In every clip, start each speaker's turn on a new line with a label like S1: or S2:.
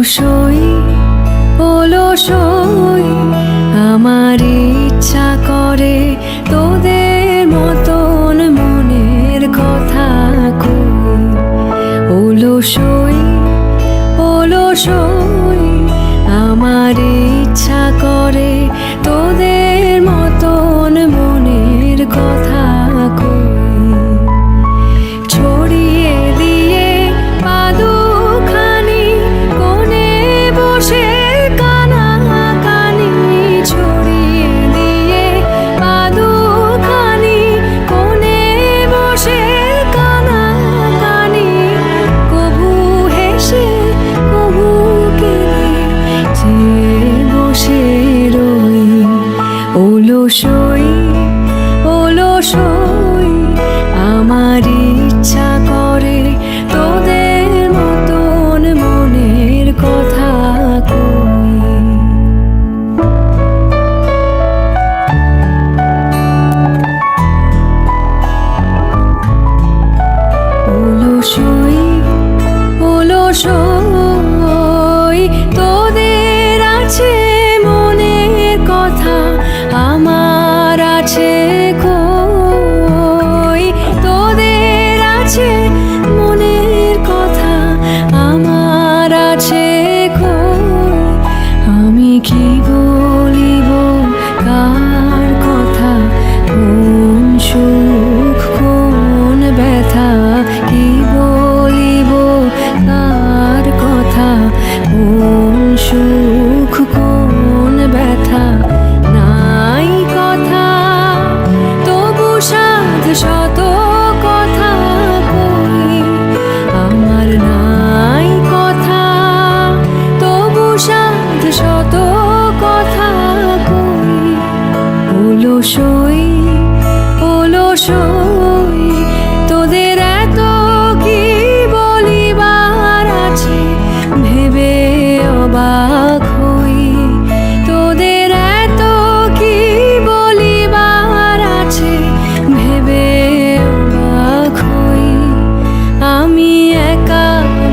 S1: অলসই অলসই আমার ইচ্ছা করে তোদের মতন মনের কথা কই। অলসই অলসই আমার ইচ্ছা করে তোদের মতন মনের কথা কই। ছড়িয়ে দিয়ে পাদুখানি কোণে বসে কানাকানি, ছড়িয়ে দিয়ে পাদুখানি কোণে বসে কানাকানি, কবু হেসে কবু কেঁদে চেয়ে বসে রই। অলসই অলসই আমার ইচ্ছা করে তোদের মতন মনের কথা কই। অলসই অলসই তোদের আছে মনের কথা, আমার আছে কই। তোদের আছে মনের কথা, আমার আছে কই। আমি কি বলিব কার কথা, কোন সুখ কোন ব্যথা, কি বলিব কার কথা, কোন সুখ কোন ব্যথা। নাই কথা তবু সাধ শত কথা কই, আমার নাই কথা তবু সাধ শত কথা কই। অলসই অলসই তোদের এত কি বলিবার আছে, ভেবে অবাক হই। তোদের এত কি বলিবার আছে, ভেবে অবাক হই। আমি একা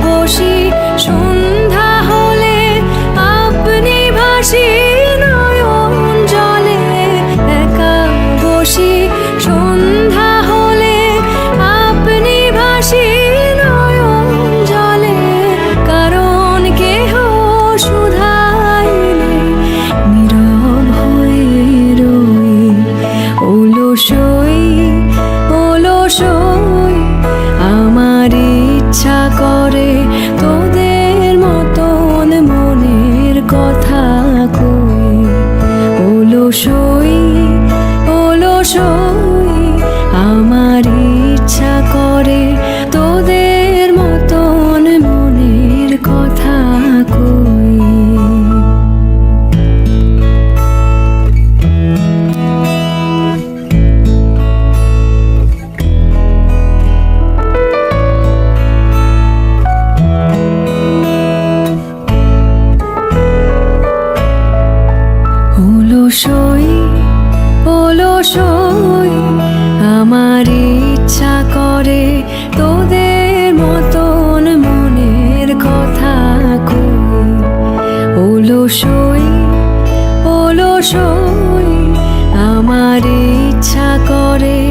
S1: বসি সন্ধ্যা হলে, আপনি ভাসি নয়ন জলে। একা বসি সন্ধ্যা হলে, আপনি ভাসি নয়ন জলে। কারণ কেহ শুধাইলে নীরব হয়ে রই। অলসই অলসই আমার ইচ্ছা করে তোদের মতন মনের কথা কই। অলসই অলসই আমার ইচ্ছা করে তোদের মতন মনের কথা কই। অলসই অলসই আমার ইচ্ছা করে তোদের মতন মনের কথা কই। অলসই অলসই আমার ইচ্ছা করে